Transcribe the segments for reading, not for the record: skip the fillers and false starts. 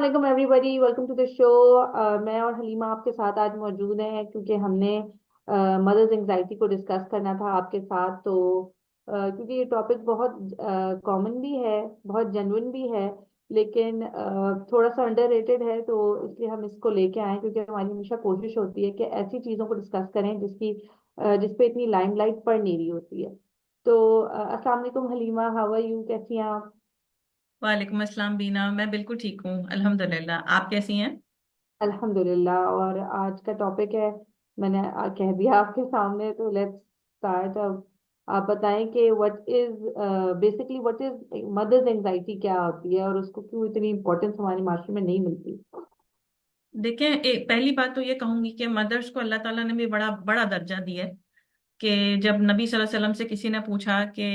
वालेकुम everybody, welcome to the show. मैं और हलीमा आपके साथ आज मौजूद हैं क्योंकि हमने मदर्स एंजाइटी को डिस्कस करना था आपके साथ। तो क्योंकि ये टॉपिक बहुत कॉमन भी है, बहुत जेन्युइन भी है, लेकिन थोड़ा सा अंडररेटेड है। तो इसलिए हम इसको लेके आए क्योंकि हमारी हमेशा कोशिश होती है कि ऐसी चीज़ों को डिस्कस करें जिस पे इतनी लाइमलाइट पड़ नहीं रही होती है। तो अस्सलाम वालेकुम हलीमा, हाउ आर यू, कैसी हैं आप? वालेकुम अस्सलाम बीना। मैं बिल्कुल ठीक हूँ, अल्हम्दुलिल्लाह। आप कैसी हैं? अल्हम्दुलिल्लाह। और आज का टॉपिक है, मैंने कह दिया आपके सामने, तो लेट्स स्टार्ट अब। आप बताएं कि what is basically what is mother's anxiety, क्या होती है और उसको क्यों इतनी इम्पोर्टेंस हमारे माशरे में नहीं मिलती। देखें, पहली बात तो ये कहूंगी कि मदर्स को अल्लाह ताला ने भी बड़ा बड़ा दर्जा दिया है। कि जब नबी सल्लल्लाहु अलैहि वसल्लम से किसी ने पूछा कि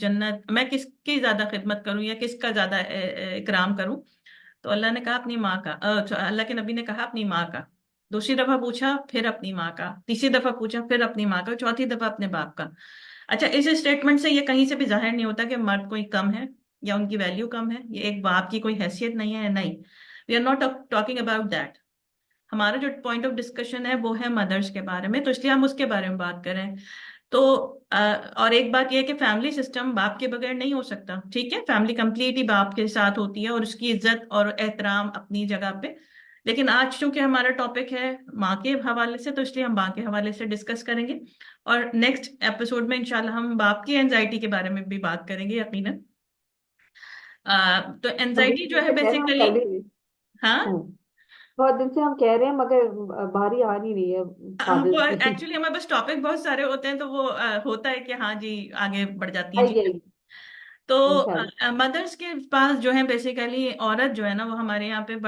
जन्नत मैं किसकी ज्यादा खिदमत करूं या किसका ज्यादा इकराम करूं, तो अल्लाह ने कहा अपनी माँ का। अल्लाह के नबी ने कहा अपनी माँ का। दूसरी दफा पूछा फिर अपनी माँ का, तीसरी दफा पूछा फिर अपनी माँ का, चौथी दफा अपने बाप का। अच्छा, इस स्टेटमेंट से ये कहीं से भी जाहिर नहीं होता कि मर्द कोई कम है या उनकी वैल्यू कम है, ये एक बाप की कोई हैसियत नहीं है, नहीं। We are not talking about that. हमारा जो पॉइंट ऑफ डिस्कशन है वो है मदर्स के बारे में, तो इसलिए हम उसके बारे में बात करें। तो और एक बात यह है कि फैमिली सिस्टम बाप के बगैर नहीं हो सकता। ठीक है, फैमिली कंप्लीट ही बाप के साथ होती है और उसकी इज्जत और एहतराम अपनी जगह पे। लेकिन आज चूंकि हमारा टॉपिक है माँ के हवाले से, तो इसलिए हम माँ के हवाले से डिस्कस करेंगे। और नेक्स्ट एपिसोड में इंशाल्लाह हम बाप की एंजाइटी के बारे में भी बात करेंगे यकीनन। तो हम दिन एंजाइटी जो से है कह रहे हैं, हम बेसिकली। कर भी रहे हैं। हाँ। हम्म। बहुत दिन से हम कह रहे हैं मगर बारी आ नहीं रही है वो फादर्स की। एक्चुअली हमारे पास टॉपिक बहुत सारे होते हैं, तो वो होता है कि हाँ जी, आगे बढ़ जाती हैं आइए चीजें। आइए, तो इंशाल्लाह। मदर्स के पास जो है बेसिकली औरत जो है ना, वो हमारे यहाँ पे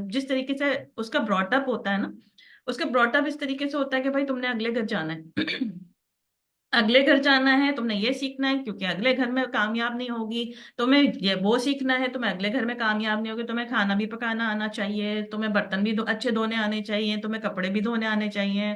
जिस तरीके से उसका ब्रॉटअप होता है ना, उसका ब्रॉटअप इस तरीके से होता है कि भाई तुमने अगले घर जाना है। अगले घर जाना है, तुमने ये सीखना है, क्योंकि अगले घर में कामयाब नहीं होगी। तुम्हें ये वो सीखना है, तुम्हें अगले घर में कामयाब नहीं होगी। तुम्हें खाना भी पकाना आना चाहिए, तुम्हें बर्तन भी अच्छे धोने आने चाहिए, तुम्हें कपड़े भी धोने आने चाहिए,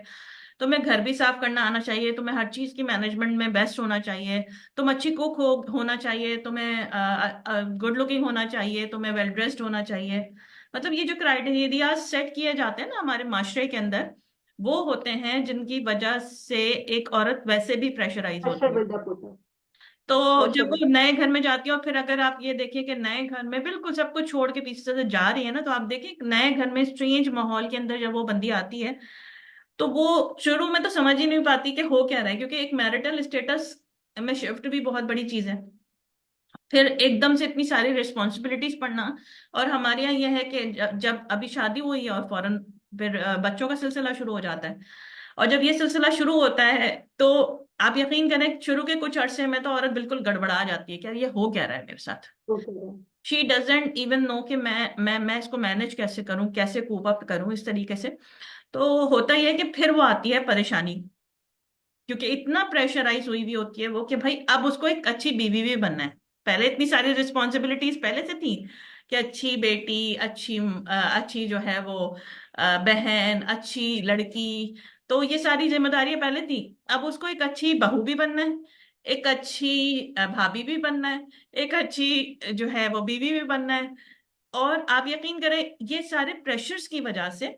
तुम्हें घर भी साफ करना आना चाहिए, तुम्हें हर चीज की मैनेजमेंट में बेस्ट होना चाहिए। तुम अच्छी कुक होना चाहिए, तुम्हें गुड लुकिंग होना चाहिए, तुम्हें वेल ड्रेस्ड होना चाहिए। मतलब ये जो क्राइटेरिया सेट किए जाते हैं ना हमारे माशरे के अंदर, वो होते हैं जिनकी वजह से एक औरत वैसे भी प्रेशराइज प्रेशर होती है। बिल्डअप होता है। तो प्रेशर जब वो बिल्डअप। नए घर में जाती है, और फिर अगर आप ये देखिए कि नए घर में बिल्कुल सब कुछ छोड़ के पीछे से जा रही है ना, तो आप देखिए नए घर में स्ट्रेंज माहौल के अंदर जब वो बंदी आती है, तो वो शुरू में तो समझ ही नहीं पाती कि हो क्या रहा है, क्योंकि एक मैरिटल स्टेटस में शिफ्ट भी बहुत बड़ी चीज है। फिर एकदम से इतनी सारी रिस्पॉन्सिबिलिटीज पड़ना। और हमारे यहाँ यह है कि जब अभी शादी हुई है और फौरन फिर बच्चों का सिलसिला शुरू हो जाता है। और जब ये सिलसिला शुरू होता है, तो आप यकीन करें शुरू के कुछ अरसे में तो औरत बिल्कुल गड़बड़ा जाती है कि यार ये हो क्या रहा है मेरे साथ। Okay. She doesn't even know कि मैं इसको मैनेज कैसे करूं, कैसे कोप अप करूं इस तरीके से। तो होता ही है कि फिर वो आती है परेशानी, क्योंकि इतना प्रेशराइज हुई हुई होती है वो कि भाई अब उसको एक अच्छी बीवी भी बनना है। पहले इतनी सारी रिस्पॉन्सिबिलिटीज पहले से थी कि अच्छी बेटी, अच्छी जो है वो बहन, अच्छी लड़की। तो ये सारी जिम्मेदारियां पहले थी। अब उसको एक अच्छी बहू भी बनना है, एक अच्छी भाभी भी बनना है, एक अच्छी जो है वो बीवी भी बनना है। और आप यकीन करें, ये सारे प्रेशर्स की वजह से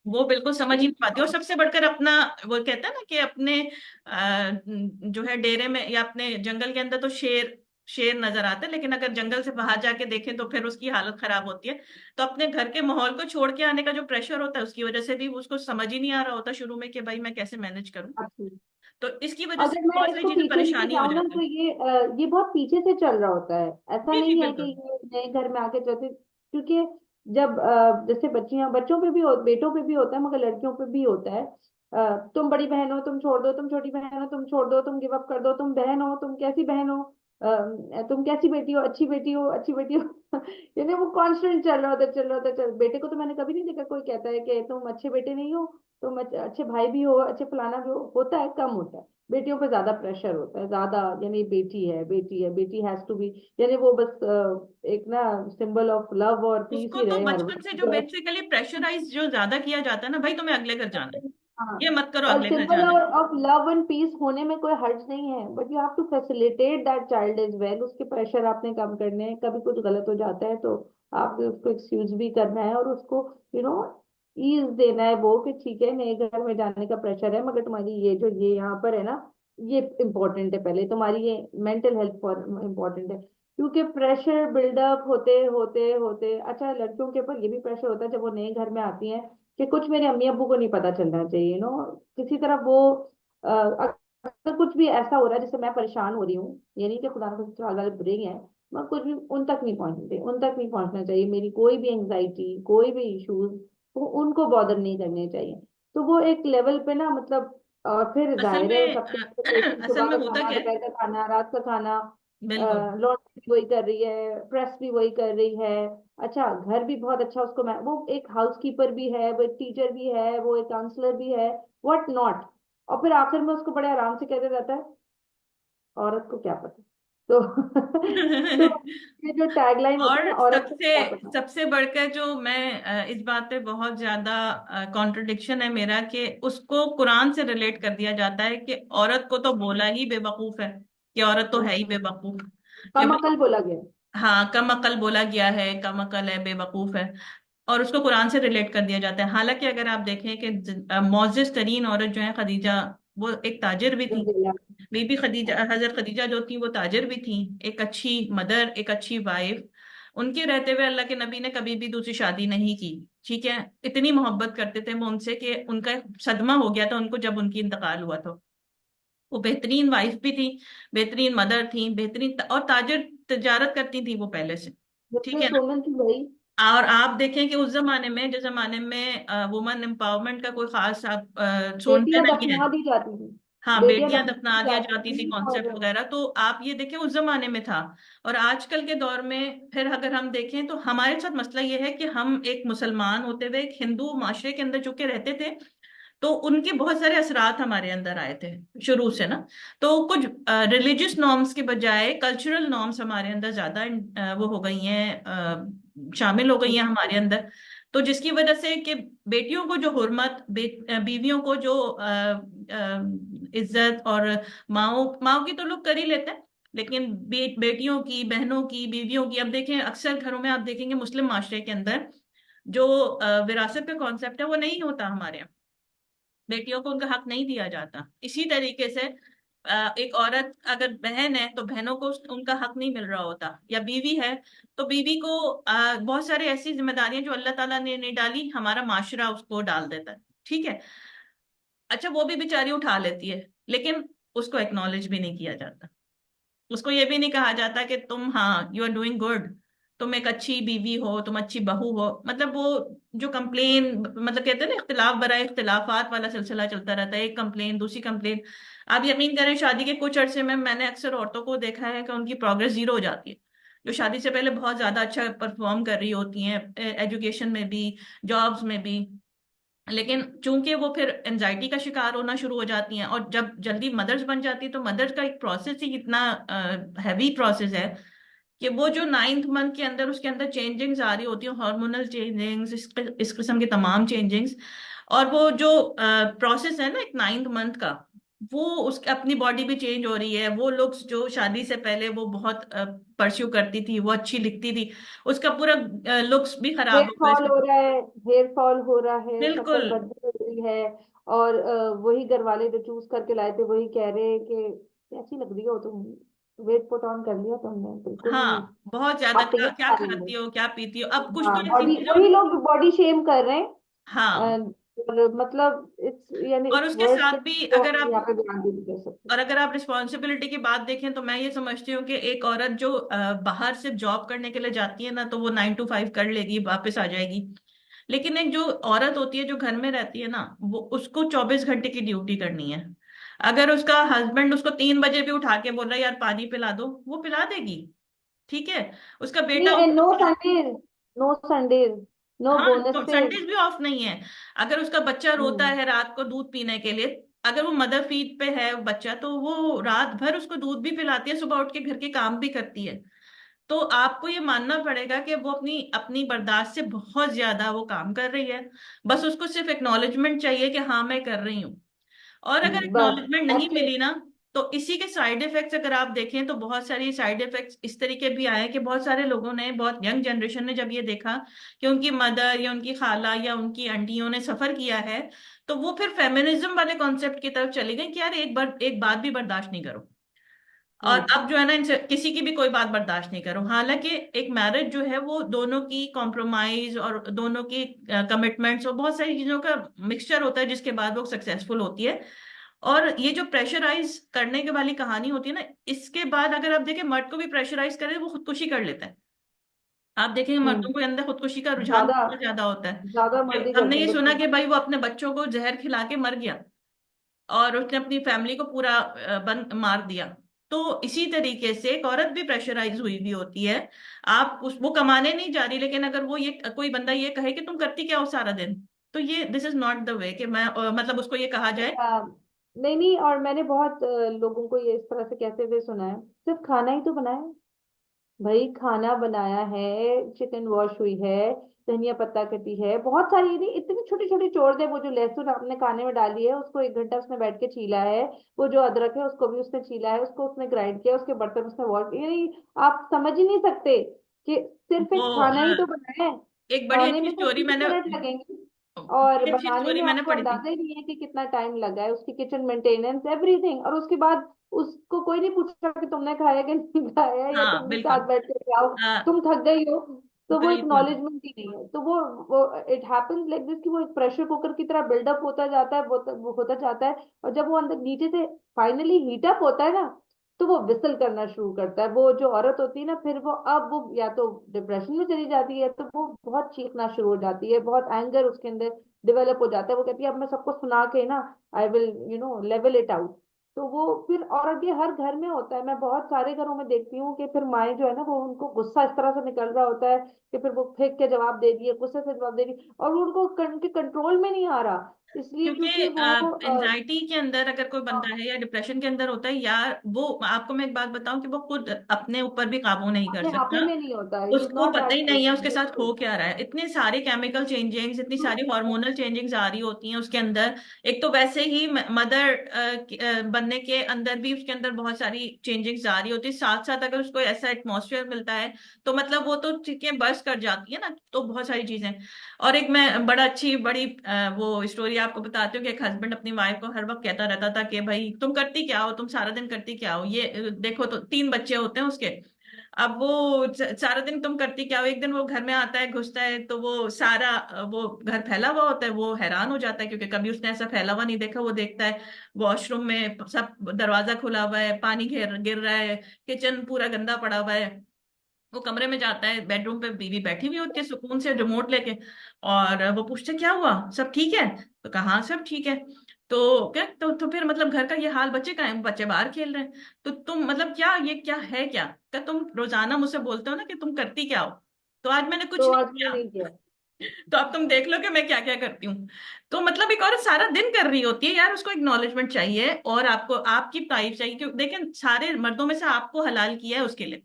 वो बिल्कुल समझ ही नहीं पाती। और सबसे बढ़कर अपना, वो कहता है ना कि अपने जो है डेरे में या अपने जंगल के अंदर तो शेर शेर नजर आता है, लेकिन अगर जंगल से बाहर जाके देखें तो फिर उसकी हालत खराब होती है। तो अपने घर के माहौल को छोड़ के आने का जो प्रेशर होता है, उसकी वजह से भी उसको समझ ही नहीं आ रहा होता शुरू में कि भाई मैं कैसे मैनेज करूं। अच्छा। तो इसकी वजह से अगर मैं बहुत सारी इसको चीजें पीछे लेके परेशानी हो जाऊं ना, जाती तो है। ये बहुत पीछे से चल रहा होता है। ऐसा जी जी नहीं है कि बिल्कुल। ये नए घर में आके चलते, क्योंकि जब जैसे बच्चियां, बच्चों पे भी बेटों पे भी होता है मगर लड़कियों पे भी होता है। तुम बड़ी बहन हो, तुम छोड़ दो, तुम छोटी बहन हो, तुम छोड़ दो, तुम गिव अप कर दो, तुम बहन हो, तुम कैसी बहन हो, तुम कैसी बेटी हो, अच्छी बेटी हो, अच्छी बेटी हो। यानी वो कॉन्स्टेंट चल रहा होता है, चल रहा होता है, बेटे को तो मैंने कभी नहीं देखा कोई कहता है कि तुम अच्छे बेटे नहीं हो, तुम अच्छे भाई भी हो, अच्छे फलाना भी हो। होता है, कम होता है। बेटियों पे ज्यादा प्रेशर होता है, ज्यादा। यानी बेटी है, बेटी है, बेटी हैज टू बी, यानी वो बस एक ना सिंबल ऑफ लव और पीस उसको ही तो रहे हर बचपन से जो वक्त। बेसिकली प्रेशराइज जो ज्यादा किया जाता है ना, भाई तुम्हें अगले घर जाना है, हाँ। ये मत करो, और अगले घर सिंबल जाना है। ऑफ लव एंड पीस होने में कोई हर्ज नहीं है, but you have to facilitate that child is well. उसके प्रेशर आपने कम करने हैं, कभी कुछ गलत हो जाता है तो आपने उसको एक्सक्यूज भी करना है, और उसको यू नो ईज देना है वो, कि ठीक है मेरे घर में जाने का प्रेशर है, मगर तुम्हारी ये जो ये यहाँ पर है ना, ये इम्पोर्टेंट है, पहले तुम्हारी ये मेंटल हेल्थ फॉर इम्पोर्टेंट है। क्योंकि प्रेशर बिल्डअप होते होते होते, अच्छा लड़कियों के ऊपर ये भी प्रेशर होता है जब वो नए घर में आती हैं, कि कुछ मेरे अम्मी अब्बू को नहीं पता चलना चाहिए, किसी तरह वो अगर कुछ भी ऐसा हो रहा है जिससे मैं परेशान हो रही हूँ, ये नहीं कि खुदा न खास्ता हाल बुरे ही हैं, मैं कुछ भी उन तक नहीं पहुंचते, उन तक नहीं पहुंचना चाहिए, मेरी कोई भी एंग्जाइटी कोई भी इश्यूज वो उनको बॉदर नहीं करने चाहिए। तो वो एक लेवल पे ना, मतलब और फिर असल जाहिर है में सबके एक्सपेक्टेशन, असल सुबह में का होता खाना क्या है। दोपहर का खाना रात का खाना, बिल्कुल। लॉन्ड्री भी वही कर रही है, प्रेस भी वही कर रही है, अच्छा घर भी बहुत अच्छा उसको, मैं वो एक हाउसकीपर भी है, वो एक टीचर भी है, वो एक काउंसलर भी है, व्हाट नॉट, और फिर आखिर में उसको बड़े आराम से कहते रहता है औरत को क्या पता। तो तो ये जो टैगलाइन होती है और ना, औरत को सबसे क्या पता। सबसे बढ़कर जो मैं इस बात पे बहुत ज्यादा कॉन्ट्रडिक्शन है मेरा, कि उसको कुरान से रिलेट कर दिया जाता है कि औरत को तो बोला ही बेवकूफ है, कि औरत तो है ही हम्म, बेवकूफ, कि कम भाई अकल बोला गया। हाँ कम अकल बोला गया है, कम अकल है, बेवकूफ है। और उसको कुरान से रिलेट कर दिया जाता है। हालांकि अगर आप देखें कि मोअज़्ज़ज़ तरीन औरत जो है खदीजा, वो एक ताजिर भी थी। अल्हम्दुलिल्लाह। बीबी खदीजा, हजरत खदीजा जो थी वो ताजिर भी थी, एक अच्छी मदर, एक अच्छी वाइफ। उनके रहते हुए अल्लाह के नबी ने कभी भी दूसरी शादी नहीं की। ठीक है। इतनी मोहब्बत करते थे वो उनसे कि उनका एक सदमा हो गया था उनको जब उनकी इंतकाल हुआ था। वो बेहतरीन वाइफ भी थी, बेहतरीन मदर थी, बेहतरीन और ताजिर, तजारत करती थी वो पहले से। ठीक है बिजनेस ना। वुमन थी भाई। और आप देखें कि उस जमाने में, जिस जमाने में वुमेन एम्पावरमेंट का कोई खास आप सुनते बेटियां नहीं है। दफना दी जाती थी, हाँ, बेटियां बेटियां दफना दफना दी दिया जाती जाती थी थी, और कॉन्सेप्ट वगैरह, तो आप ये देखें उस जमाने में था। और आजकल के दौर में फिर अगर हम देखें तो हमारे साथ मसला ये है कि हम एक मुसलमान होते हुए एक हिंदू माशरे के अंदर चूंकि रहते थे, तो उनके बहुत सारे असरात हमारे अंदर आए थे शुरू से ना। तो कुछ रिलीजियस नॉर्म्स के बजाय कल्चरल नॉर्म्स हमारे अंदर ज्यादा वो हो गई हैं, शामिल हो गई हैं हमारे अंदर। तो जिसकी वजह से कि बेटियों को जो हुर्मत, बीवियों को जो इज्जत, और माओ माओ की तो लोग कर ही लेते हैं, लेकिन बेटियों की, बहनों की, बीवियों की, अब देखें अक्सर घरों में आप देखेंगे मुस्लिम माशरे के अंदर जो विरासत का कॉन्सेप्ट है वो नहीं होता हमारे यहाँ। बेटियों को उनका हक नहीं दिया जाता। इसी तरीके से एक औरत अगर बहन है तो बहनों को उनका हक नहीं मिल रहा होता, या बीवी है तो बीवी को बहुत सारी ऐसी जिम्मेदारियां जो अल्लाह ताला ने नहीं डाली, हमारा माशरा उसको डाल देता है। ठीक है। अच्छा, वो भी बेचारी उठा लेती है, लेकिन उसको एक्नॉलेज भी नहीं किया जाता। उसको ये भी नहीं कहा जाता कि तुम, हाँ यू आर डूइंग गुड, तुम एक अच्छी बीवी हो, तुम अच्छी बहू हो। मतलब वो जो कंप्लेन, मतलब कहते हैं ना, इख्तिलाफ बराए इख्तिलाफात वाला सिलसिला चलता रहता है, एक कंप्लेन दूसरी कंप्लेन। आप यकीन करें शादी के कुछ अरसे में मैंने अक्सर औरतों को देखा है कि उनकी प्रोग्रेस जीरो हो जाती है, जो शादी से पहले बहुत ज्यादा अच्छा परफॉर्म कर रही होती हैं, एजुकेशन में भी, जॉब्स में भी। लेकिन चूंकि वो फिर एनजाइटी का शिकार होना शुरू हो जाती हैं, और जब जल्दी मदर्स बन जाती है तो मदर्स का एक प्रोसेस ही इतना हैवी प्रोसेस है कि वो जो 9th मंथ के अंदर उसके अंदर चेंजिंग्स आ रही होती हैं, हार्मोनल चेंजिंग्स, इस किस्म के तमाम चेंजिंग्स। और वो जो प्रोसेस है ना एक 9th मंथ का, वो उसके अपनी बॉडी भी चेंज हो रही है। वो लोग जो शादी से पहले वो बहुत परस्यू करती थी, वो अच्छी दिखती थी, उसका पूरा लुक्स भी खराब हेयर हो गया फॉल इसके। हो रहा है, हेयर फॉल हो रहा है, शक्ल बिल्कुल। बदबू हो रही है, और वही घर वाले जो चूज करके लाए थे वही कह रहे हैं कि कैसी लग रही हो तुम, वेट पुट ऑन कर लिया तुमने, बिल्कुल ही हाँ, बहुत ज्यादा, आप तैयार क्या आ रही हो। खाती हो, क्या पीती हो, अब कुछ हाँ, तो ऐसी बॉडी चीजों। वही लोग बॉडी शेम कर रहे हैं। हाँ। और मतलब इट्स, यानी और इट्स उसके वर्ड्स साथ भी जो अगर हम आप, यहाँ पे बयान भी नहीं कर सकते। और अगर आप रिस्पॉन्सिबिलिटी की बात देखें तो मैं ये समझती हूँ कि एक औरत जो बाहर सिर्फ जॉब करने के लिए जाती है ना, तो वो 9 to 5 कर लेगी, वापस आ जाएगी। लेकिन एक जो औरत होती है जो घर में रहती है ना, वो उसको 24 घंटे की ड्यूटी करनी है। अगर उसका हस्बैंड उसको 3 बजे भी उठा के बोल रहा है यार पानी पिला दो, वो पिला देगी। ठीक है। उसका बेटा नहीं, no Sundays, no Sundays, no हाँ, तो बोनसेस। संडेज भी ऑफ नहीं है। अगर उसका बच्चा रोता हम्म। है रात को दूध पीने के लिए, अगर वो मदर फीड पे है बच्चा, तो वो रात भर उसको दूध भी पिलाती है, सुबह उठ के घर के काम भी करती है। तो आपको ये मानना पड़ेगा कि वो अपनी अपनी बर्दाश्त से बहुत ज्यादा वो काम कर रही है। बस उसको सिर्फ एक्नॉलेजमेंट चाहिए कि हाँ मैं कर रही हूँ। और अगर बस एक्नॉलेजमेंट नहीं दैट्स मिली इट। ना, तो इसी के साइड इफेक्ट्स अगर आप देखें तो बहुत सारी साइड इफेक्ट्स इस तरीके भी आए कि बहुत सारे लोगों ने, बहुत यंग जनरेशन ने जब ये देखा कि उनकी मदर या उनकी खाला या उनकी आंटियों ने सफर किया है, तो वो फिर फेमिनिज्म वाले कॉन्सेप्ट की तरफ चली गई कि यार एक बात भी बर्दाश्त नहीं करो। और हम्म। अब जो है ना, इनसे किसी की भी कोई बात बर्दाश्त नहीं करो। हालांकि एक मैरिज जो है वो दोनों की कॉम्प्रोमाइज और दोनों की कमिटमेंट्स और बहुत सारी चीजों का मिक्सचर होता है जिसके बाद वो सक्सेसफुल होती है। और ये जो प्रेशराइज करने के वाली कहानी होती है ना, इसके बाद अगर आप देखें मर्द को भी प्रेशराइज करे वो खुदकुशी कर लेता है। आप देखेंगे मर्दों हम्म। के अंदर खुदकुशी का रुझान ज्यादा बहुत ज्यादा होता है। ज्यादा मर्जी हमने करते हैं, ये सुना बिल्कुल। कि भाई वो अपने बच्चों को जहर खिला के मर गया और उसने अपनी फैमिली को पूरा बंद मार दिया। तो इसी तरीके से एक औरत भी प्रेशराइज हुई भी होती है। आप उस वो कमाने नहीं जा रही, लेकिन अगर वो ये कोई बंदा ये कहे कि तुम करती क्या हो सारा दिन, तो ये this is not the way कि मैं मतलब उसको ये कहा जाए। नहीं नहीं, और मैंने बहुत लोगों को ये इस तरह से कहते हुए सुना है, सिर्फ खाना ही तो बनाया है। भाई खाना बनाया है, चिकन वॉश हुई है, धनिया पत्ता कटी है, बहुत सारी नहीं, इतनी छोटी छोटी चोर दे, वो जो लहसुन आपने खाने में डाली है उसको 1 घंटा उसने बैठ के छीला है, वो जो अदरक है उसको भी उसने छीला है, उसको उसने ग्राइंड किया, उसके बर्तन उसने वॉश, यानी आप समझ ही नहीं सकते कि सिर्फ वो एक खाना ही तो बनाया है। एक बड़ी खाने अच्छी में तो स्टोरी 30 मिनट लगेंगे, और बड़ी अच्छी बनाने स्टोरी में मैंने आपको पढ़ी थी। अंदाजा ही नहीं है कि कितना टाइम लगा है, उसकी किचन मेंटेनेंस एवरीथिंग, और उसके बाद उसको कोई नहीं पूछा कि तुमने खाया कि नहीं खाया, या हाँ तुम भी बिल्कुल। साथ बैठ के खाओ, हाँ तुम थक गई हो। तो वो बिल्कुल। एक्नॉलेजमेंट ही नहीं है, तो वो इट हैपेंस लाइक दिस, कि वो एक प्रेशर कुकर की तरह बिल्डअप होता जाता है, वो होता जाता है, और जब वो अंदर नीचे से फाइनली हीटअप होता है ना, तो वो विसल करना शुरू करता है, वो जो औरत होती है ना, फिर वो अब वो या तो डिप्रेशन में चली जाती है, तो वो बहुत चीखना शुरू हो जाती है, बहुत एंगर उसके अंदर डेवलप हो जाता है, वो कहती है अब मैं सबको सुना के ना, I will level it out. तो वो फिर, और अब ये हर घर में होता है, मैं बहुत सारे घरों में देखती हूँ कि फिर माएँ जो है ना, वो उनको गुस्सा इस तरह से निकल रहा होता है कि फिर वो फेंक के जवाब दे रही है, गुस्से से जवाब दे रही है, और वो उनको उनके कंट्रोल में नहीं आ रहा, इसलिए क्योंकि क्योंकि वो एंजाइटी के अंदर अगर कोई बंदा हाँ, है या डिप्रेशन के अंदर होता है, या वो, आपको मैं एक बात बताऊं कि वो खुद अपने ऊपर भी काबू नहीं कर अपने आपे सकता। में नहीं होता, ही इज उसको नॉट पता दैट ही नहीं है उसके पर्सन, साथ हो बिल्कुल। क्या रहा है। इतने सारे केमिकल चेंजिंग्स, इतनी तो सारी हार्मोनल चेंजिंग्स आ रही होती हैं उसके अंदर। एक तो वैसे ही मदर बनने के अंदर भी उसके अंदर बहुत सारी चेंजिंग्स आ रही होती है, साथ साथ अगर उसको ऐसा एटमॉस्फेयर मिलता है तो मतलब वो तो चीजें बर्स्ट कर जाती है ना, तो बहुत सारी चीजें। और एक मैं बड़ा अच्छी बड़ी वो स्टोरी आपको बताती हूँ कि एक हस्बैंड अपनी वाइफ को हर वक्त कहता रहता था कि भाई तुम करती क्या हो, तुम सारा दिन करती क्या हो, ये देखो, तो 3 बच्चे होते हैं उसके। अब वो सारा दिन तुम करती क्या हो, एक दिन वो घर में आता है, घुसता है, तो वो सारा वो घर फैला हुआ होता है। वो हैरान हो जाता है क्योंकि कभी उसने ऐसा फैला हुआ नहीं देखा। वो देखता है वॉशरूम में सब दरवाजा खुला हुआ है, पानी गिर गिर रहा है, किचन पूरा गंदा पड़ा हुआ है। वो कमरे में जाता है, बेडरूम पे बीवी बैठी हुई होती है सुकून से रिमोट लेके, और वो पूछते क्या हुआ, सब ठीक है? तो कहा हाँ सब ठीक है। तो क्या, तो फिर मतलब घर का ये हाल, बच्चे कहाँ हैं? बच्चे बाहर खेल रहे हैं। तो तुम मतलब क्या, ये क्या है क्या? क्या तुम रोजाना मुझसे बोलते हो ना कि तुम करती क्या हो? तो आज मैंने कुछ तो नहीं आज मैंने किया। नहीं किया। तो अब तुम देख लो कि मैं क्या क्या करती हूँ। तो मतलब एक औरत सारा दिन कर रही होती है यार, उसको एक्नॉलेजमेंट चाहिए और आपको आपकी तारीफ चाहिए, क्योंकि देखें सारे मर्दों में से आपको हलाल किया है उसके लिए।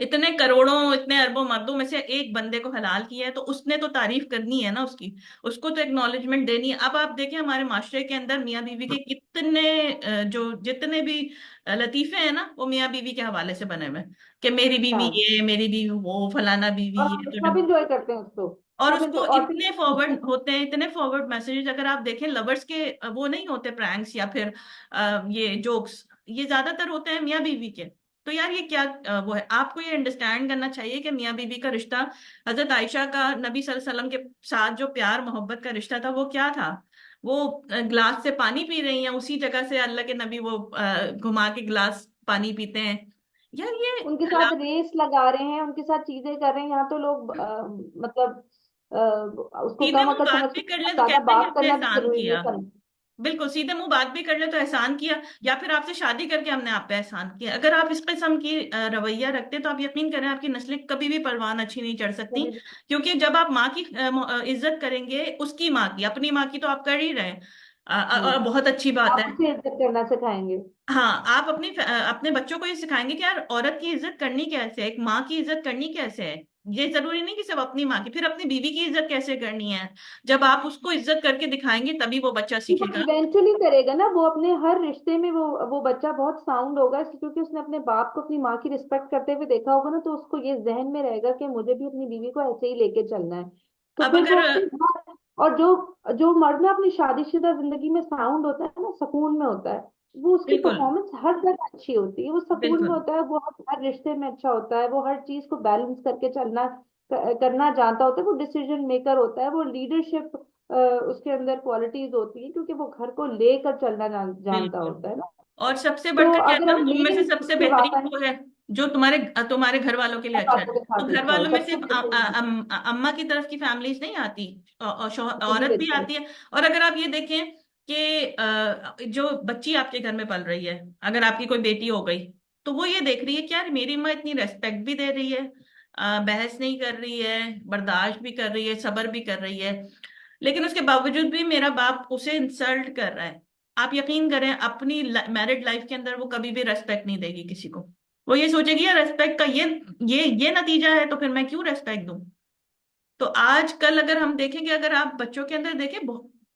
इतने करोड़ों इतने अरबों मर्दों में से एक बंदे को हलाल किया है, तो उसने तो तारीफ करनी है ना उसकी। उसको तो एक्नॉलेजमेंट देनी है। अब आप देखें हमारे माशरे के अंदर मियाँ बीवी के कितने जो जितने भी लतीफे हैं ना, वो मियाँ बीवी के हवाले से बने हुए हैं कि मेरी बीवी हाँ, ये, मेरी बीवी वो, फलाना बीवी और ये, तो सब इंजॉय करते हैं उसको, और सब उसको इंजॉय, और इतने फॉरवर्ड होते हैं, इतने फॉरवर्ड मैसेजेस अगर आप देखें लवर्स के, वो नहीं होते प्रैंक्स या फिर ये जोक्स, ये ज्यादातर होते हैं मियाँ बीवी के। तो यार ये क्या वो है, आपको ये अंडरस्टैंड करना चाहिए कि मियाँ बीवी का रिश्ता, हजरत आयशा का नबी सल्लल्लाहु अलैहि वसल्लम के साथ जो प्यार मोहब्बत का रिश्ता था वो क्या था। वो ग्लास से पानी पी रही हैं, उसी जगह से अल्लाह के नबी वो घुमा के ग्लास पानी पीते हैं। यार ये उनके साथ रेस लगा रहे हैं, उनके साथ चीजें कर रहे हैं, यहाँ तो लोग मतलब उसको सीधे कम मुंह अकल बात भी समझते कर हैं, ले तो ज्यादा कहते हैं कि बात हमने करना भी एहसान जरूरी नहीं किया। है। बिल्कुल, सीधे मुंह बात भी कर ले तो एहसान किया, या फिर आपसे शादी करके हमने आप पे एहसान किया। अगर आप इस किस्म की रवैया रखते तो आप यकीन करें आपकी नस्लें कभी भी परवान अच्छी नहीं चढ़ सकती। कभी भी। क्योंकि जब आप माँ की इज्जत करेंगे, उसकी माँ की, अपनी माँ की तो आप कर ही रहे हैं। और बहुत अच्छी बात आप है। उसे इज्जत करना सिखाएंगे। हाँ, आप अपने बच्चों को ये सिखाएंगे कि यार औरत की इज्जत करनी कैसे है, एक माँ की इज्जत करनी कैसे है। ये जरूरी नहीं कि सिर्फ अपनी माँ की, फिर अपनी बीवी की इज्जत कैसे करनी है। जब आप उसको इज्जत करके दिखाएंगे तभी वो बच्चा वो सीखेगा। इवेंचुअली करेगा ना, वो अपने हर रिश्ते में वो बच्चा बहुत साउंड होगा इसलिए क्योंकि उसने अपने बाप को अपनी माँ की रिस्पेक्ट करते हुए देखा होगा ना, तो उसको ये जहन में रहेगा कि मुझे भी अपनी बीवी को ऐसे ही लेके चलना है। तो अब फिर वो अगर अपनी और जो जो मर्द ना अपनी शादीशुदा जिंदगी में साउंड होता है ना, सुकून में होता है, वो उसकी बिल्कुल परफॉर्मेंस हर जगह अच्छी होती है, वो सुकून में बिल्कुल होता है, वो हर रिश्ते में अच्छा होता है, वो हर चीज को बैलेंस करके चलना करना जानता होता है, वो डिसीजन मेकर होता है, वो लीडरशिप उसके अंदर क्वालिटीज होती है क्योंकि वो घर को लेकर चलना जानता बिल्कुल। होता है ना। और सबसे तो बढ़कर क्या अगर था ना, हम तुम में से मेन सबसे उसके बाद बेहतरीन आए वो है जो तुम्हारे तुम्हारे घर वालों के लिए अच्छा है। बातों के तो साथ घर अच्छा हो, वालों में सबसे सिर्फ बेहतरीन अम्मा की तरफ की फैमिलीज नहीं आती, जी औरत भी बिल्कुल। आती है। और अगर आप ये देखें कि जो बच्ची आपके घर में पल रही है, अगर आपकी कोई बेटी हो गई, तो वो ये देख रही है कि यार मेरी माँ इतनी रेस्पेक्ट भी दे रही है, बहस नहीं कर रही है, बर्दाश्त भी कर रही है, सब्र भी कर रही है, लेकिन उसके बावजूद भी मेरा बाप उसे इंसल्ट कर रहा है। आप यकीन करें, अपनी मैरिड लाइफ के अंदर वो कभी भी रेस्पेक्ट नहीं देगी किसी को। वो ये सोचेगी यार रेस्पेक्ट का ये नतीजा है, तो फिर मैं क्यों रेस्पेक्ट दूं। तो आजकल अगर हम देखेंगे, अगर आप बच्चों के अंदर देखें,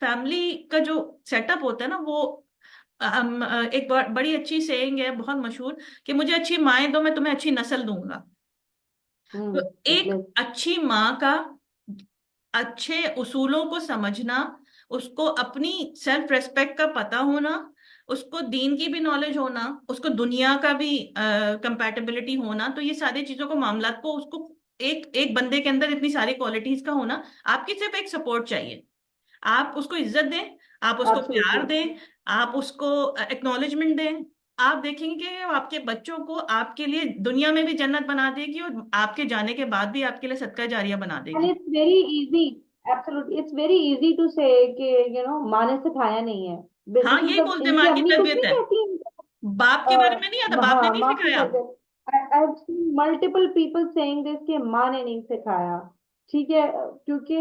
फैमिली का जो सेटअप होता है ना, वो एक बड़ी अच्छी सेइंग है, बहुत मशहूर, कि मुझे अच्छी माएं दो, मैं तुम्हें अच्छी नस्ल दूंगा। तो एक एटलीस्ट अच्छी माँ का अच्छे उसूलों को समझना, उसको अपनी सेल्फ रेस्पेक्ट का पता होना, उसको दीन की भी नॉलेज होना, उसको दुनिया का भी कंपैटिबिलिटी होना, तो ये सारी चीजों को, मामलात को, उसको एक एक बंदे के अंदर इतनी सारी क्वालिटीज का होना, आपकी सिर्फ एक सपोर्ट चाहिए। आप उसको इज्जत दें, आप उसको प्यार एब्सोल्युटली। दें, आप उसको एक्नॉलेजमेंट दें। आप देखेंगे कि वो आपके बच्चों को आपके लिए दुनिया में भी जन्नत बना देगी, और आपके जाने के बाद भी आपके लिए सदका जारिया बना एंड देगी। It's very easy, absolutely it's very easy to say कि माँ ने सिखाया नहीं है। हाँ, दिस इज यही द बोलते इनकी माँ की अम्मी कुछ तरबियत नहीं है, कहती। बाप के बारे में नहीं आता, बाप ने हाँ, नहीं माँ की सिखाया। तरबियत। I have seen multiple people saying this कि माँ ने नहीं सिखाया। ठीक है, क्योंकि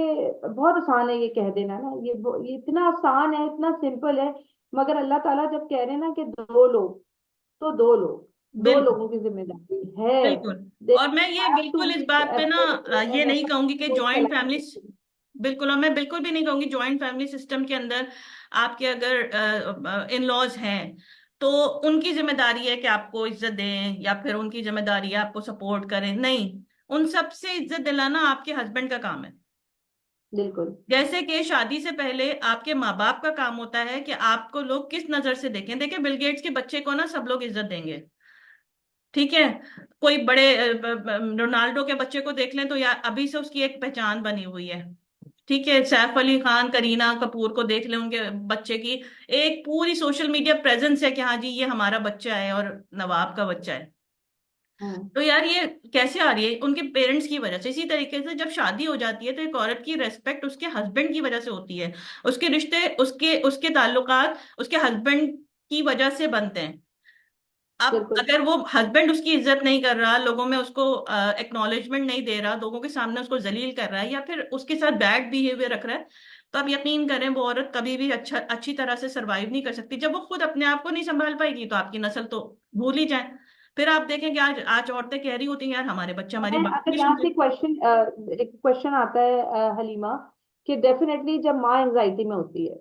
बहुत आसान है ये कह देना ना, ये इतना आसान है, इतना सिंपल है, मगर अल्लाह ताला जब कह रहे हैं ना कि दो लोग, तो दो लोग, दो बिल्कुल लोगों की जिम्मेदारी है। बिल्कुल। दे और मैं ये हैव टू बिल्कुल इस बी बात पे ना ये नहीं कहूंगी कि कोई जॉइंट चलाए। फैमिली, बिल्कुल, और मैं बिल्कुल भी नहीं कहूंगी जॉइंट फैमिली सिस्टम के अंदर आपके अगर इन लॉज हैं, तो उनकी जिम्मेदारी है कि आपको इज्जत दें, या फिर उनकी जिम्मेदारी है आपको सपोर्ट करें, नहीं। उन सबसे इज्जत दिलाना आपके हस्बैंड का काम है। बिल्कुल जैसे कि शादी से पहले आपके माँ बाप का काम होता है कि आपको लोग किस नजर से देखें। देखिए, बिल गेट्स के बच्चे को ना सब लोग इज्जत देंगे, ठीक है। कोई बड़े रोनाल्डो के बच्चे को देख लें तो यार अभी से उसकी एक पहचान बनी हुई है, ठीक है। सैफ अली खान, करीना कपूर को देख लें, उनके बच्चे की एक पूरी सोशल मीडिया प्रेजेंस है कि हाँ जी ये हमारा बच्चा है और नवाब का बच्चा है। हम्म तो यार ये कैसे आ रही है? उनके पेरेंट्स की वजह से। इसी तरीके से जब शादी हो जाती है तो एक औरत की रेस्पेक्ट उसके हस्बैंड की वजह से होती है, उसके रिश्ते, उसके उसके ताल्लुकात उसके हस्बैंड की वजह से बनते हैं। अब बिल्कुल। अगर वो हस्बैंड उसकी इज्जत नहीं कर रहा, लोगों में उसको एक्नॉलेजमेंट नहीं दे रहा, लोगों के सामने उसको जलील कर रहा है, या फिर उसके साथ बैड बिहेवियर रख रहा है, तो आप यकीन करें वो औरत कभी भी अच्छी तरह से सरवाइव नहीं कर सकती। जब वो खुद अपने आप को नहीं संभाल पाएगी तो आपकी नस्ल तो भूल ही जाए। फिर आप देखें कि आज आज औरतें कह रही होती हैं यार हमारे बच्चे हमारी मैं बात अगर नहीं यहाँ से सुनते। एक क्वेश्चन आता है हलीमा, कि डेफिनेटली जब माँ एंजाइटी में होती है,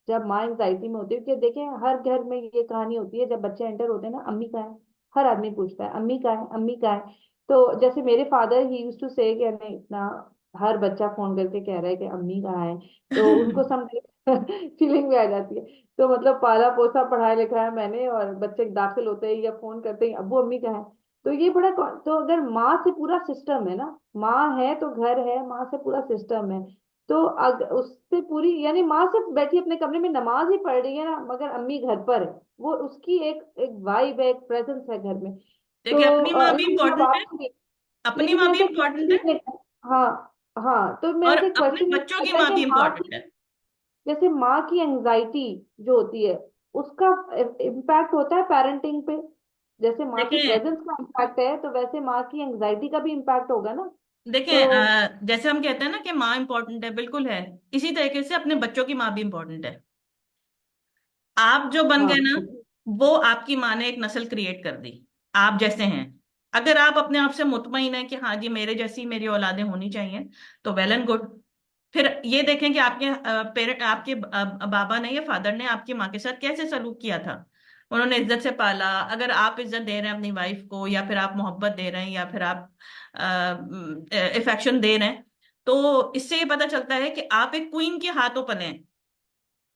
जब माँ एंजाइटी में होती है, क्योंकि देखें हर घर में ये कहानी होती है, जब बच्चे एंटर होते हैं ना, अम्मी कहाँ है, हर आदमी पूछता है अम्मी कहाँ है, अम्मी कहाँ है। तो जैसे मेरे father he use to say कि हमें इतना, हर बच्चा फोन करके कह रहा है कि अम्मी कहाँ है, तो उनको सम फीलिंग भी आ जाती है। तो मतलब पाला पोसा पढ़ाया लिखा है मैंने, और बच्चे दाखिल होते ही या फोन करते ही अब्बू अम्मी कहाँ है। तो ये बड़ा तो अगर माँ से पूरा सिस्टम है ना, माँ है तो घर है, माँ से पूरा सिस्टम है। तो उससे पूरी, यानी माँ सिर्फ बैठी अपने कमरे में नमाज ही पढ़ रही है ना, मगर अम्मी घर पर है, वो उसकी एक एक वाइब है, एक प्रेजेंस है घर में। तो देखिए, अपनी माँ भी इसी माँ इम्पोर्टेंट है, बाप की भी। अपनी लेकिन माँ भी मेरे से इम्पोर्टेंट है, क्वेश्चन ये, हाँ हाँ, तो और मेरे से अपने क्वेश्चन ये बच्चों की आता है माँ कि भी माँ इम्पोर्टेंट की, है। जैसे माँ की एंजाइटी जो होती है, उसका इम्पैक्ट होता है पेरेंटिंग पे। जैसे माँ की देखिए प्रेजेंस का इम्पैक्ट है, तो वैसे माँ की एंजाइटी का भी इम्पैक्ट होगा ना। देखिए तो जैसे हम कहते हैं ना कि माँ इंपॉर्टेंट है, बिल्कुल है। इसी तरीके से अपने बच्चों की माँ भी इंपॉर्टेंट है। आप जो बन हाँ गए ना, वो आपकी माँ ने एक नस्ल क्रिएट कर दी, आप जैसे हैं। अगर आप अपने आप से मुतमईन है कि हाँ जी मेरे जैसी मेरी औलादें होनी चाहिए, तो वेल एंड गुड। फिर ये देखें कि आपके पेरेंट, आपके बाबा ने या फादर ने आपकी माँ के साथ कैसे सलूक किया था। उन्होंने इज्जत से पाला। अगर आप इज्जत दे रहे हैं अपनी वाइफ को, या फिर आप मोहब्बत दे रहे हैं, या फिर आप इफेक्शन दे रहे हैं, तो इससे ये पता चलता है कि आप एक क्वीन के हाथों पले हैं।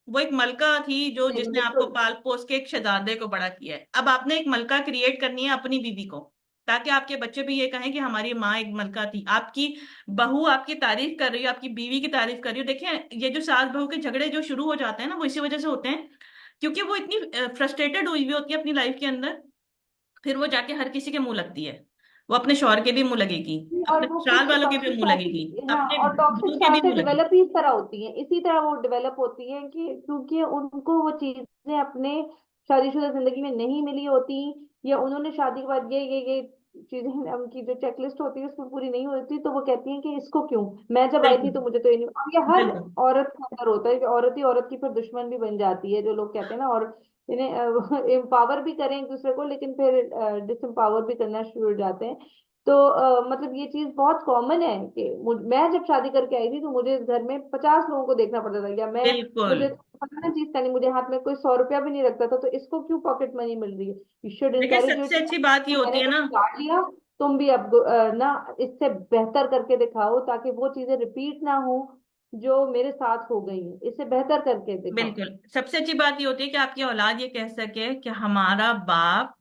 वो एक मलका थी जो नहीं, जिसने आपको बिल्कुल। पाल पोस के एक शहजादे को बड़ा किया है। अब आपने एक मलका क्रिएट करनी है अपनी बीवी को, ताकि आपके बच्चे भी ये कहें कि हमारी माँ एक मलका थी। आपकी बहू आपकी तारीफ कर रही हो, आपकी बीवी की तारीफ कर रही हो। देखें, ये जो सास बहू के झगड़े जो शुरू हो जाते हैं ना, वो इसी वजह से होते हैं, क्योंकि वो इतनी फ्रस्ट्रेटेड हुई हुई होती है अपनी लाइफ के अंदर। फिर वो जाके हर किसी के मुंह लगती है। वो अपने शौहर के भी मुंह लगेगी, और अपने वो ससुराल कुछ वालों के भी टॉक्सिक मुंह लगेगी, साथी, हाँ, अपने और टॉक्सिक बहू के भी साथी मुंह लगेगी। डेवलप ही इस तरह होती हैं, इसी तरह वो डेवलप होती हैं कि क्योंकि उनको वो चीजें अपने शादीशुदा जिंदगी में नहीं मिली होती, या उन्होंने शादी के बाद ये चीजें उनकी जो चेकलिस्ट होती है उसमें पूरी नहीं होती, तो वो कहती हैं कि इसको क्यों, मैं जब आई थी बिल्कुल तो मुझे तो ये नहीं। और ये हर बिल्कुल औरत के अंदर होता है कि औरत ही औरत की फिर दुश्मन भी बन जाती है, जो लोग कहते हैं ना। और इन्हें एम्पावर भी करें एक दूसरे को, लेकिन फिर डिसएम्पावर भी करना शुरू हो जाते हैं। तो मतलब ये चीज बहुत कॉमन है कि मैं जब शादी करके आई थी तो मुझे घर में 50 लोगों को देखना पड़ता था, या मैं, बिल्कुल। मुझे फलाना चीज करनी, मुझे हाथ में कोई 100 रुपया भी नहीं रखता था, तो इसको क्यों पॉकेट मनी मिल रही है। यू शुड देखिए, इनकरेज योर सबसे अच्छी चाइल्ड। बात ये तो होती मैंने है तो ना। बिगाड़ लिया, तुम भी अब ना इससे बेहतर करके दिखाओ, ताकि वो चीजें रिपीट ना हो जो मेरे साथ हो गई है, इससे बेहतर करके दिखाओ। बिल्कुल, सबसे अच्छी बात ये होती है कि आपकी औलाद ये कह सके कि हमारा बाप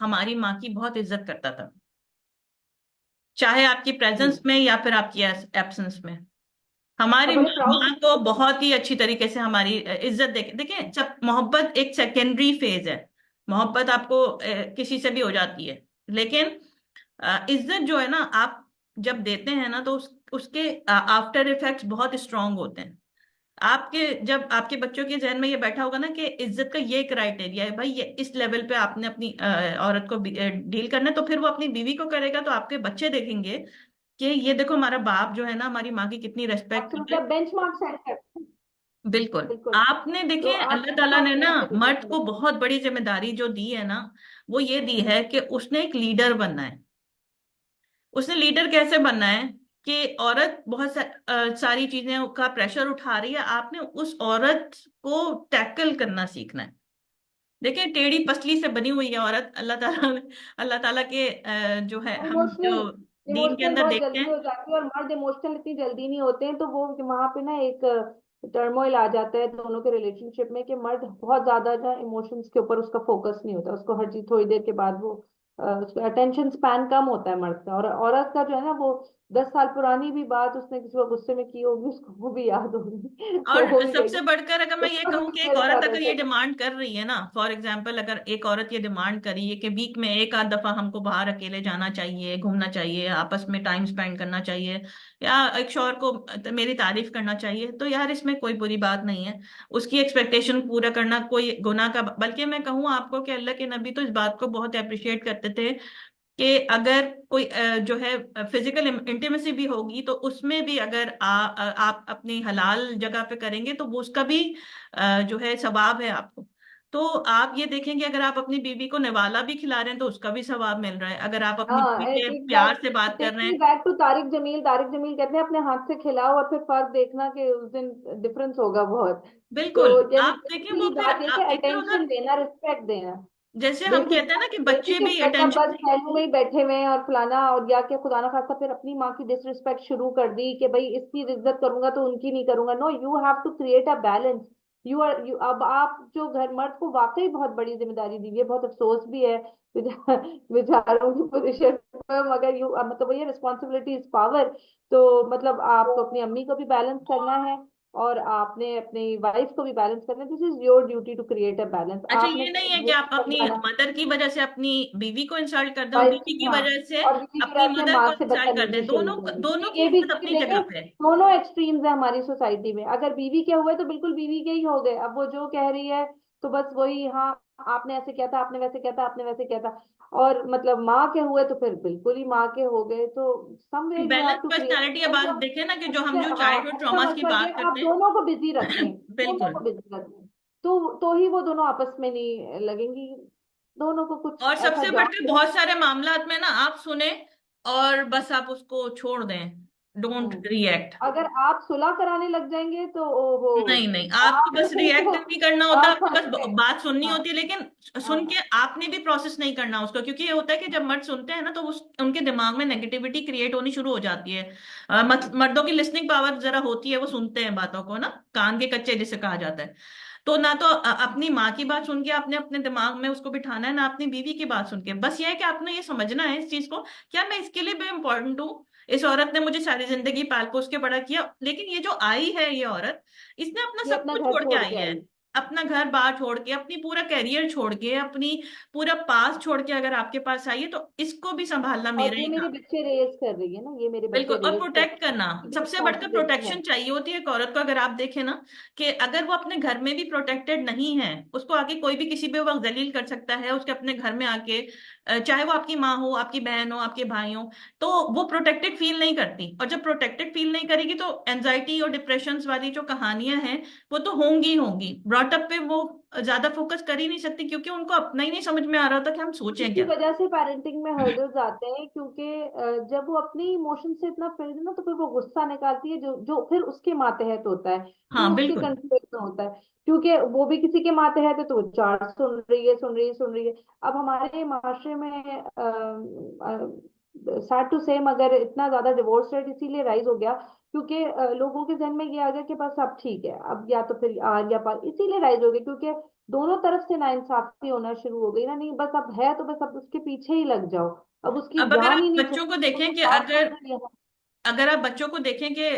हमारी माँ की बहुत इज्जत करता था, चाहे आपकी जी। प्रेजेंस में या फिर आपकी एब्सेंस में। हमारी और बड़े प्राउड माँ को बहुत ही अच्छी तरीके से हमारी इज्जत देखिए, जब मोहब्बत एक सेकेंडरी फेज है। मोहब्बत आपको किसी से भी हो जाती है, लेकिन इज्जत जो है ना, आप जब देते हैं ना, तो उसके आफ्टर इफेक्ट्स बहुत स्ट्रांग होते हैं। आपके जब आपके बच्चों के जहन में ये बैठा होगा ना कि इज्जत का ये क्राइटेरिया है भाई, ये इस लेवल पे आपने अपनी औरत को डील करना है, तो फिर वो अपनी बीवी को करेगा, तो आपके बच्चे देखेंगे कि ये देखो हमारा बाप जो है ना, हमारी माँ की कितनी रेस्पेक्ट आपसे करता है। मतलब बेंचमार्क सेट करते हैं। बिल्कुल। बिल्कुल। आपने तो देखे, आप अल्लाह ताला वहां ने अपने ना आप को मर्द देखिए। को बहुत बड़ी जिम्मेदारी जो दी है ना, वो ये दी है कि उसने एक लीडर बनना है। उसने लीडर कैसे बनना है कि औरत बहुत सारी चीजें का प्रेशर उठा रही है, आपने उस औरत को टैकल करना सीखना है। देखिए, टेढ़ी पसली से बनी हुई है औरत, अल्लाह ताला के जो है, हम इमोशनल, जो दीन के इमोशनल अंदर बहुत देखते जल्दी हैं। हो जाती है, और मर्द इमोशनल इतनी जल्दी नहीं होते हैं, तो वो वहां पे ना एक टर्मोइल आ जाता है दोनों के रिलेशनशिप में, कि मर्द बहुत ज्यादा जो इमोशंस के ऊपर उसका फोकस नहीं होता, उसको हर चीज थोड़ी देर के बाद वो उसका अटेंशन स्पैन कम होता है मर्द का। और औरत का जो है ना, वो 10 साल पुरानी भी बात उसने किसी को गुस्से में की होगी, उसको वो भी याद होगी और वो भी सबसे कहेगी बढ़कर अगर मैं ये "देखो कहूँ ना, कि एक मेरे औरत साथ अगर ऐसा ये था"। डिमांड कर रही है ना, फॉर एग्जाम्पल, अगर एक औरत ये डिमांड करी है कि वीक में एक आध दफा हमको बाहर अकेले जाना चाहिए, घूमना चाहिए, आपस में टाइम स्पेंड करना चाहिए, या एक शौहर को मेरी तारीफ करना चाहिए, तो यार इसमें कोई बुरी बात नहीं है। उसकी एक्सपेक्टेशन पूरा करना कोई गुनाह का, बल्कि मैं कहूँ आपको कि अल्लाह के नबी तो इस बात को बहुत अप्रिशिएट करते थे कि अगर कोई जो है फिजिकल इंटीमेसी भी होगी, तो उसमें भी अगर आप अपनी हलाल जगह पे करेंगे, तो वो उसका भी जो है सवाब है आपको। तो आप ये देखेंगे, अगर आप अपनी बीवी को निवाला भी खिला रहे हैं तो उसका भी सवाब मिल रहा है। अगर आप अपनी हाँ, बीवी से प्यार से एग्जैक्ट बात कर टेक रहे मी हैं। Back to Tariq Jameel. तारिक जमील कहते हैं अपने हाथ से खिलाओ और फिर फर्क देखना कि उस दिन डिफरेंस होगा बहुत। तो बिल्कुल। यानी आप देखें वो बेसिकली फिर बात ये कि इधर उधर, अटेंशन देना, रिस्पेक्ट देना। जैसे हम बेसिक कहते हैं ना कि बात ये थी बच्चे कि भी मतलब अटेंशन। बस पहलू में ही बैठे हुए हैं और फलाना, और या कि खुदा ना खास्ता फिर अपनी माँ की डिसरिस्पेक्ट शुरू कर दी कि भाई इसकी इज्जत करूंगा तो उनकी नहीं करूंगा। No, you have to create a balance. You अब आप जो घर मर्द को वाकई बहुत बड़ी जिम्मेदारी दी हुई है, बहुत अफसोस भी है बेचारों की पोजीशन पर, मगर यू मतलब वही रिस्पॉन्सिबिलिटी इज पावर। तो मतलब आपको अपनी अम्मी को भी बैलेंस करना है, और आपने अपनी वाइफ को भी बैलेंस करना है। This is your duty to create a balance. अच्छा, आपने ये नहीं है कि ये आप नहीं अपनी समझाना मदर की वजह से अपनी बीवी को इंसल्ट कर दें, और वाइफ बीवी की, की हाँ, वजह से और बीवी की अपनी वजह से मदर माँ को से इंसल्ट कर बदतमीजी दें। शुरू दोनों हो गई। दोनों तो की ये भी इज्जत अपनी देखें, जगह पे है। दोनों एक्सट्रीम्स है हमारी सोसाइटी में। अगर बीवी के हुए तो बिल्कुल बीवी के ही हो गए, अब वो जो कह रही है तो बस वही, हाँ, आपने ऐसे किया था, आपने वैसे किया था, आपने वैसे किया था। और मतलब माँ के हुए तो फिर बिल्कुल ही माँ के हो गए। तो somewhere you have balance to create. Personality. अब आप देखें ना कि जो हम अच्छा, जो हाँ, चाइल्डहुड अच्छा ट्रॉमास की मशवरा ये बात आप करते दोनों को बिजी हैं। रखें, दोनों बिल्कुल। को बिजी रखें, तो ही वो दोनों आपस में नहीं लगेंगी। दोनों को कुछ और ऐसा सबसे बढ़कर जॉब। बहुत सारे मामलात में ना आप सुने और बस आप उसको छोड़ दें, डोंट हम्म। रिएक्ट। अगर आप सुलह कराने लग जाएंगे तो ओहो, नहीं नहीं, आपको आप बस रिएक्ट तो नहीं करना होता, आप आपको फंस बस गए। बात सुननी हाँ होती है, लेकिन सुन के हाँ। आपने भी प्रोसेस नहीं करना उसको, क्योंकि ये होता है कि जब मर्द सुनते हैं ना तो उनके दिमाग में नेगेटिविटी क्रिएट होनी शुरू हो जाती है। मर्दों की लिसनिंग पावर जरा होती है, वो सुनते हैं बातों को ना, कान के कच्चे जिसे कहा जाता है। तो ना तो अपनी माँ की बात सुन के आपने अपने दिमाग में उसको बिठाना है, ना अपनी बीवी की बात सुन के। बस ये है कि आपने ये समझना है इस चीज को, क्या मैं इसके लिए भी इम्पोर्टेंट हूँ? इस औरत ने मुझे सारी जिंदगी पाल पोस के बड़ा किया, लेकिन ये जो आई है ये औरत, इसने अपना ये सब अपना कुछ घर छोड़ के छोड़ आई के है। आई। अपना घर बार छोड़ के, अपनी पूरा करियर छोड़ के, अपनी पूरा पास छोड़ के अगर आपके पास आई है, तो इसको भी संभालना और मेरा ये ही मेरे काम। बच्चे रेस कर रही है ना, ये मेरे बिल्कुल, बच्चे और रेस कर प्रोटेक्ट करना, रही है, सबसे बढ़कर रिस्पॉन्सिबिलिटी है। प्रोटेक्शन चाहिए होती है एक औरत को। अगर आप देखें ना कि अगर वो अपने घर में भी प्रोटेक्टेड नहीं है, उसको आके कोई भी किसी भी वक्त जलील कर सकता है, उसके अपने घर में आके, चाहे वो आपकी माँ हो, आपकी बहन हो, आपके भाई हो, तो वो प्रोटेक्टेड फील नहीं करती। और जब प्रोटेक्टेड फील नहीं करेगी तो एंजाइटी और डिप्रेशन वाली जो कहानियां हैं वो तो होंगी ही होंगी। ब्रॉटअप पे वो ज्यादा फोकस कर ही नहीं सकती, क्योंकि उनको अपना ही नहीं समझ में आ रहा था कि हम सोचें इसी क्या। वजह से पेरेंटिंग में हर्डल्स आते हैं, क्योंकि जब वो अपने इमोशन से इतना फिल्ड है ना, तो फिर वो गुस्सा निकालती है जो जो फिर उसके मातहत होता है, जो हाँ उसके बिल्कुल। कंट्रोल में होता है। क्योंकि वो भी किसी के मातहत है तो वो चार सुन रही है, सुन रही है, सुन रही है। अब हमारे माशरे में सैड टू से, मगर इतना ज्यादा डिवोर्स रेट इसीलिए राइज हो गया क्योंकि लोगों के जहन में ये आ गया कि बस अब ठीक है, अब या तो फिर आर या पार, इसीलिए राइज हो गया क्योंकि दोनों तरफ से नाइंसाफी होना शुरू हो गई ना। नहीं बस अब है तो बस अब उसके पीछे ही लग जाओ, अब उसकी अब अगर जान आप ही नहीं बच्चों को छोड़नी, तो देखें वो कि बात सुन अगर रही है। अगर आप बच्चों को देखें कि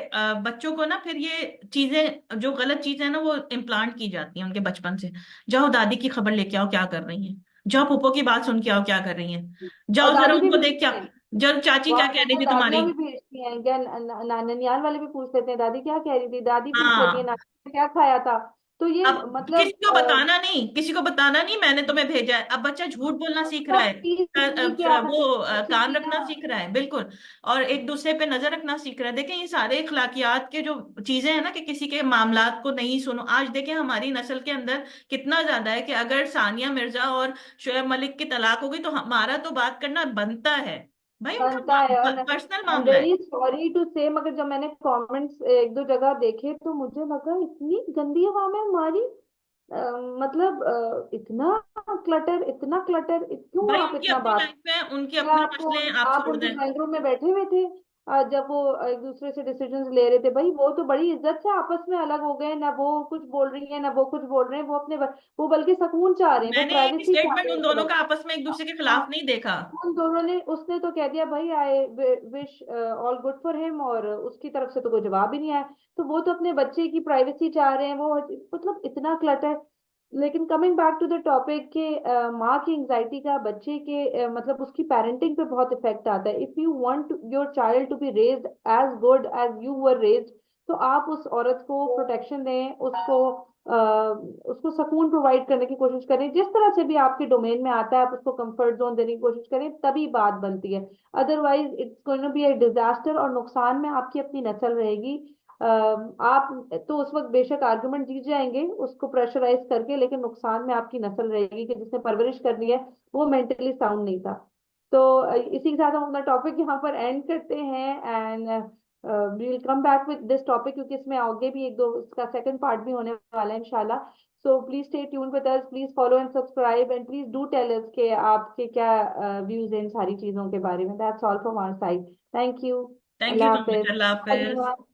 बच्चों को ना फिर ये चीजें, जो गलत चीजें हैं ना, वो इम्प्लांट की जाती हैं उनके बचपन से। जाओ दादी की खबर लेके आओ क्या कर रही हैं, जाओ पुप्पो की बात सुन के आओ क्या कर रही हैं, और जाओ जरा दादी भी उनको देख भेजती क्या, हैं। जब चाची क्या बहुत कह रही आजकल थी तुम्हारी। दादियां भी भेजती हैं क्या, ननियाल वाले भी पूछ लेते हैं दादी क्या कह रही थी, दादी पूछ लेती है हाँ, नानी ने क्या खाया था। तो ये अब किसी मतलब को बताना नहीं, किसी को बताना नहीं मैंने तुम्हें भेजा है। अब बच्चा झूठ बोलना सीख रहा सब है, चीज नहीं कि आपने वो बच्चे कान की रखना ना। सीख रहा है, बिल्कुल। और एक दूसरे पे नजर रखना सीख रहा है। देखें ये सारे इखलाकियात के जो चीजें हैं ना, कि किसी के मामलात को नहीं सुनो। आज देखें हमारी नस्ल के अंदर कितना ज्यादा है कि अगर सानिया मिर्जा और शोएब मलिक की तलाक हो गई तो हमारा तो बात करना बनता है। भाई बनता है। उनका और पर्सनल आई एम मामला है। वेरी सॉरी टू से, मगर जब मैंने कमेंट्स एक दो जगह देखे तो मुझे लगा इतनी गंदी हवा में हमारी मतलब इतना क्लटर, इतना क्लटर, क्यों भाई आप उनकी इतना अपनी बात। लाइफ में उनके क्या अपने आपको, मसले हैं, आप आप छोड़ उनके दें। ड्राइंग रूम में बैठे हुए थे जब वो एक दूसरे से डिसीजंस ले रहे थे? भाई वो तो बड़ी इज्जत से आपस में अलग हो गए ना, वो कुछ बोल रही है ना वो कुछ बोल रहे हैं, वो अपने वो बल्कि सुकून चाह रहे हैं, वो मैंने एक प्राइवेसी चाह स्टेटमेंट रहे उन हैं दोनों थोड़ा का सा। आपस में एक दूसरे के खिलाफ हाँ, नहीं देखा। उन दोनों ने, उसने तो कह दिया भाई I wish all good for him, और उसकी तरफ से तो कोई जवाब ही नहीं आया। तो वो तो अपने बच्चे की प्राइवेसी चाह रहे हैं, वो मतलब इतना क्लटर। लेकिन coming back to the topic के माँ की एंजाइटी का बच्चे के मतलब उसकी पेरेंटिंग पे बहुत इफेक्ट आता है। If you want your child to be raised as good as you were raised, तो आप उस औरत को प्रोटेक्शन दें, उसको सुकून प्रोवाइड करने की कोशिश करें, जिस तरह से भी आपके डोमेन में आता है आप उसको कंफर्ट जोन देने की कोशिश करें, तभी बात बनती है। Otherwise it's going to be a disaster, और नुकसान में आपकी अपनी नस्ल रहेगी। आप तो उस वक्त बेशक आर्गुमेंट जीत जाएंगे उसको प्रेशराइज करके, लेकिन नुकसान में आपकी नस्ल रहेगी कि जिसने परवरिश करनी है वो मेंटली साउंड नहीं था। तो इसी के साथ हम अपना टॉपिक यहाँ पर एंड करते हैं, and we will come back with this topic, क्योंकि इसमें आगे भी एक दो इसका सेकंड पार्ट भी होने वाला है इंशाल्लाह। So please stay tune with us, please follow and subscribe, and please do tell us के आपके क्या व्यूज हैं इन सारी चीजों के बारे में। That's all from our side. Thank you. Thank you अल्लाह सो मच, हाफिज। अल्लाह हाफिज। एवरीवन।